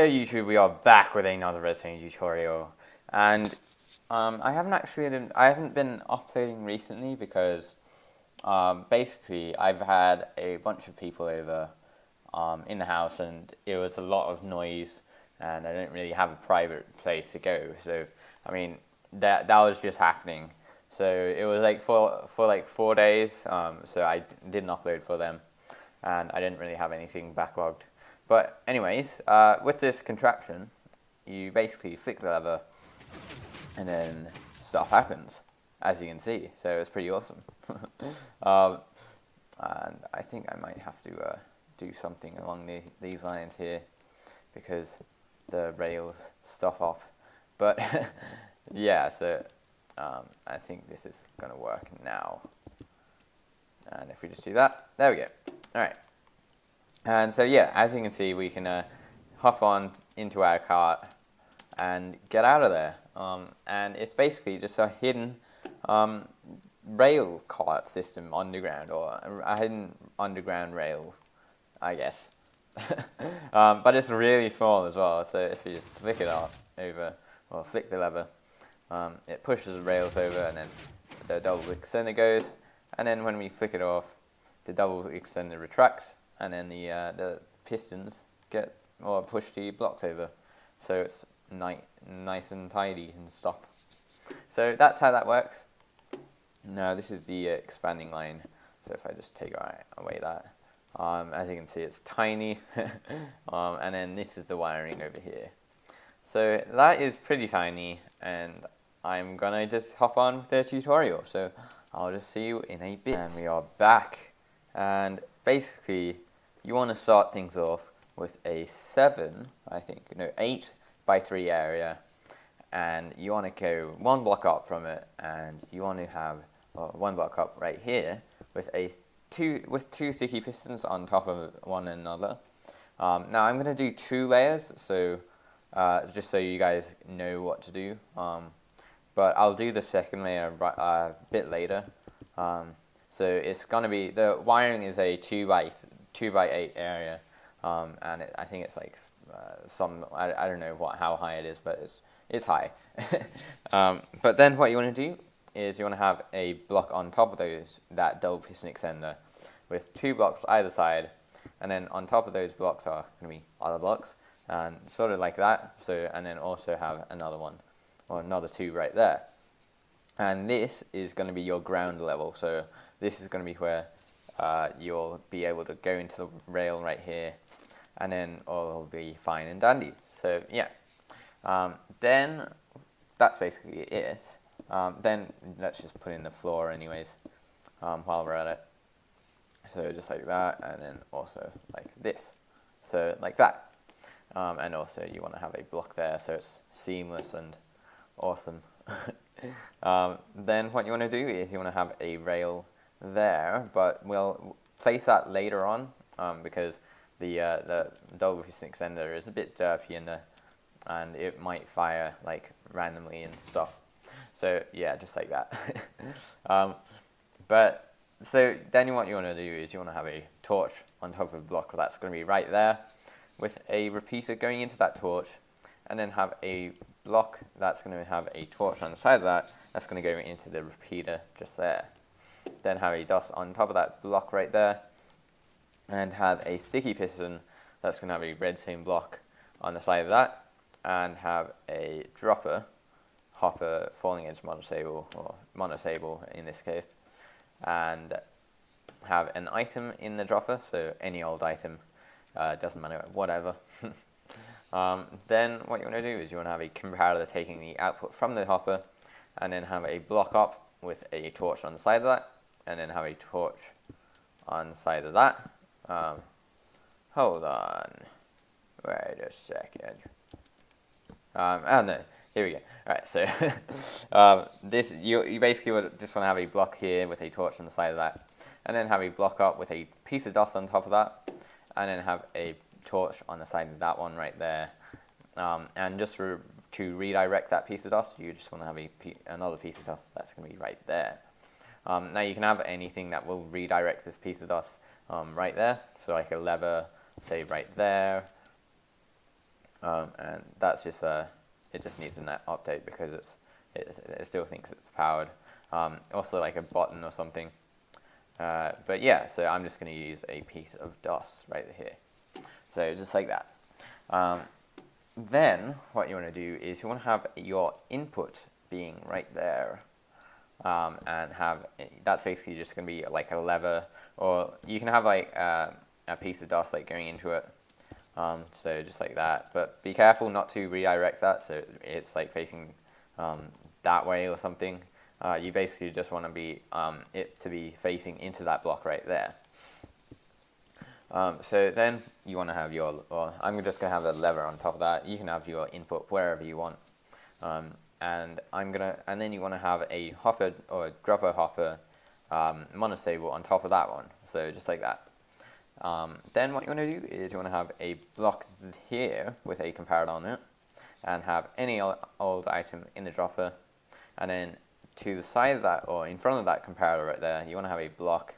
Hello YouTube, we are back with another redstone tutorial, and I haven't been uploading recently because basically I've had a bunch of people over in the house, and it was a lot of noise, and I didn't really have a private place to go. So I mean that was just happening. So it was like for like 4 days. So I didn't upload for them, and I didn't really have anything backlogged. But anyways, with this contraption, you basically flick the lever, and then stuff happens, as you can see. So it's pretty awesome. And I think I might have to do something along these lines here, because the rails stuff off. But yeah, so I think this is going to work now. And if we just do that, there we go. All right. And so yeah, as you can see, we can hop on into our cart and get out of there. And it's basically just a hidden rail cart system underground, or a hidden underground rail, I guess. But it's really small as well, so if you just flick it off over, or flick the lever, it pushes the rails over, and then the double extender goes, and then when we flick it off, the double extender retracts, and then the pistons push the blocks over, so it's nice and tidy and stuff. So that's how that works. Now this is the expanding line. So if I just take away that, as you can see, it's tiny, and then this is the wiring over here. So that is pretty tiny, and I'm gonna just hop on with the tutorial. So I'll just see you in a bit. And we are back, and basically you want to start things off with a 8 by 3 area, and you want to go 1 block up from it, and you want to have 1 block up right here with two sticky pistons on top of one another. Now I'm going to do 2 layers, so just so you guys know what to do. But I'll do the second layer a bit later. So it's going to be, the wiring is a 2 by 8 area, and I think it's like I don't know how high it is, but it's high. But then what you want to do is you want to have a block on top of that double piston extender with 2 blocks either side, and then on top of those blocks are going to be other blocks, and sort of like that. So, and then also have another one, or another 2 right there. And this is going to be your ground level. So this is going to be where you'll be able to go into the rail right here, and then all will be fine and dandy. So yeah, then that's basically it. Then let's just put in the floor anyways, while we're at it. So just like that, and then also like this. So like that. And also you want to have a block there, so it's seamless and awesome. Then what you want to do is you want to have a rail there, but we'll place that later on, because the double piston extender is a bit derpy and it might fire like randomly and stuff. So yeah, just like that. But so then what you want to do is you want to have a torch on top of the block that's going to be right there, with a repeater going into that torch, and then have a block that's going to have a torch on the side of that's going to go into the repeater just there. Then have a dust on top of that block right there, and have a sticky piston that's going to have a redstone block on the side of that, and have a dropper, hopper, falling edge monostable, or monostable in this case, and have an item in the dropper, so any old item, doesn't matter, whatever. Then what you want to do is you want to have a comparator taking the output from the hopper, and then have a block up with a torch on the side of that, and then have a torch on the side of that. Hold on, wait a second. Oh no, here we go. Alright, so this you basically just want to have a block here with a torch on the side of that, and then have a block up with a piece of dust on top of that, and then have a torch on the side of that one right there. And just to redirect that piece of dust, you just want to have another piece of dust that's going to be right there. Now you can have anything that will redirect this piece of dust right there, so like a lever, say right there, and that's just it just needs an update because it still thinks it's powered. Also like a button or something. But yeah, so I'm just going to use a piece of dust right here. So just like that. Then what you want to do is you want to have your input being right there. And that's basically just going to be like a lever, or you can have like a piece of dust like going into it. So just like that, but be careful not to redirect that so it's like facing that way or something. You basically just want to be it to be facing into that block right there. So then you want to have your, well, I'm just going to have a lever on top of that. You can have your input wherever you want. And then you want to have a hopper or dropper hopper monostable on top of that one. So just like that. Then what you want to do is you want to have a block here with a comparator on it, and have any old item in the dropper, and then to the side of that, or in front of that comparator right there, you want to have a block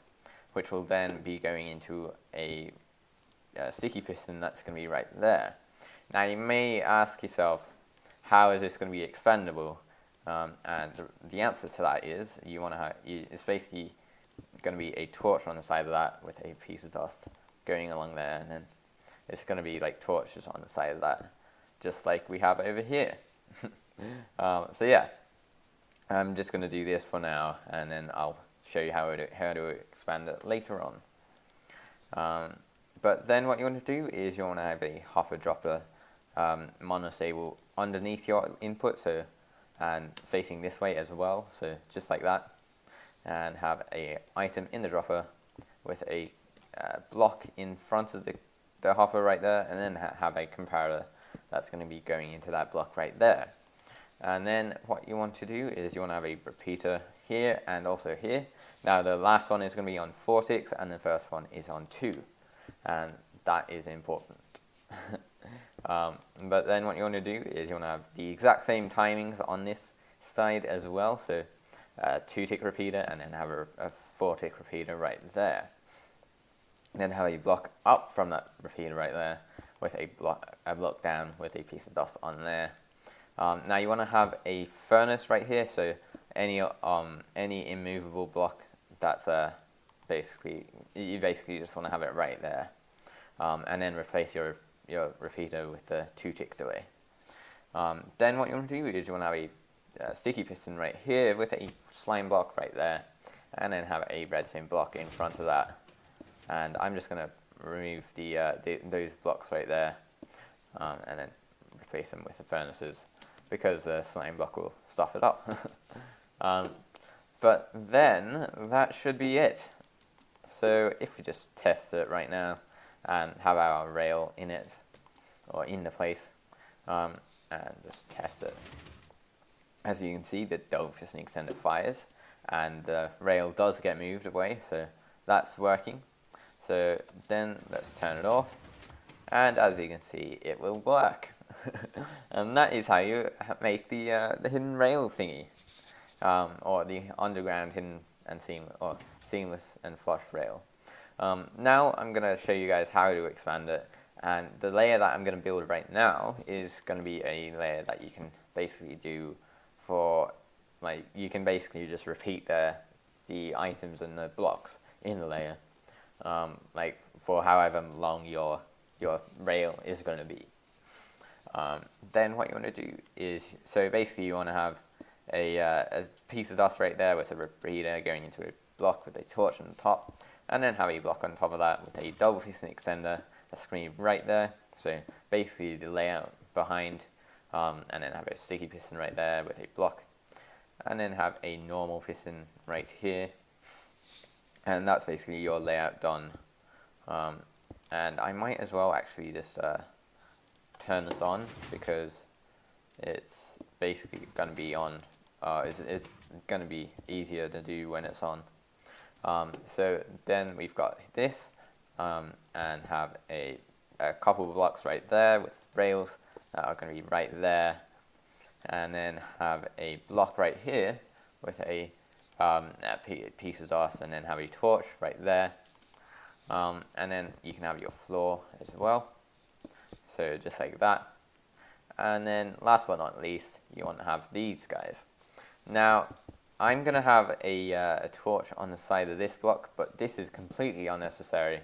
which will then be going into a sticky piston that's going to be right there. Now you may ask yourself, how is this going to be expandable? And the answer to that is you want to have, it's basically going to be a torch on the side of that with a piece of dust going along there, and then it's going to be like torches on the side of that, just like we have over here. So yeah, I'm just going to do this for now, and then I'll show you how to expand it later on. But then what you want to do is you want to have a hopper dropper monostable underneath your input, so, and facing this way as well, so just like that, and have a item in the dropper with a block in front of the hopper right there, and then have a comparator that's going to be going into that block right there. And then what you want to do is you want to have a repeater here and also here. Now the last one is going to be on 4 ticks and the first one is on 2, and that is important. But then what you want to do is you want to have the exact same timings on this side as well, so 2-tick repeater, and then have a 4-tick repeater right there. And then have a block up from that repeater right there with a block down with a piece of dust on there. Now you want to have a furnace right here, so any immovable block that's basically, you basically just want to have it right there, and then replace your repeater with the 2-tick delay. Then what you want to do is you want to have a sticky piston right here with a slime block right there, and then have a redstone block in front of that. And I'm just going to remove those blocks right there, and then replace them with the furnaces, because the slime block will stuff it up. But then that should be it. So if we just test it right now and have our rail in it, or in the place, and just test it. As you can see, the double piston extender fires, and the rail does get moved away, so that's working. So then let's turn it off, and as you can see, it will work. And that is how you make the hidden rail thingy, or the underground hidden and seamless and flush rail. Now I'm going to show you guys how to expand it, and the layer that I'm going to build right now is going to be a layer that you can basically do for, like, you can basically just repeat the items and the blocks in the layer, like for however long your rail is going to be. Then what you want to do is, so basically you want to have a piece of dust right there with a repeater going into a block with a torch on the top, and then have a block on top of that with a double piston extender, a screen right there, so basically the layout behind, and then have a sticky piston right there with a block, and then have a normal piston right here, and that's basically your layout done. And I might as well actually just turn this on, because it's basically going to be on, it's going to be easier to do when it's on. So then we've got this, and have a couple of blocks right there with rails that are going to be right there, and then have a block right here with a piece of dust, and then have a torch right there, and then you can have your floor as well, so just like that. And then last but not least, you want to have these guys. Now, I'm going to have a torch on the side of this block, but this is completely unnecessary.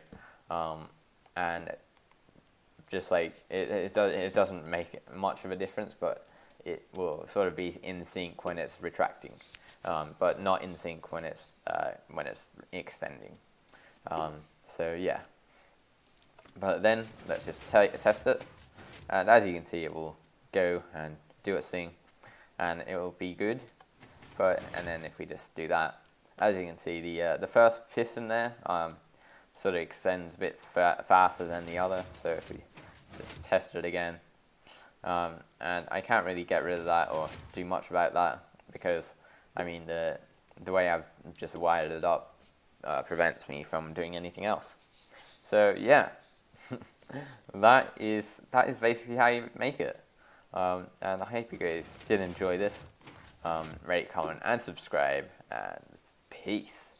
And just like, it doesn't make much of a difference, but it will sort of be in sync when it's retracting, but not in sync when it's extending. So yeah. But then let's just test it, and as you can see, it will go and do its thing, and it will be good. And then if we just do that, as you can see, the first piston there sort of extends a bit faster than the other. So if we just test it again, and I can't really get rid of that or do much about that, because I mean the way I've just wired it up prevents me from doing anything else. So yeah. that is basically how you make it. And I hope you guys did enjoy this. Rate, comment, and subscribe, and peace.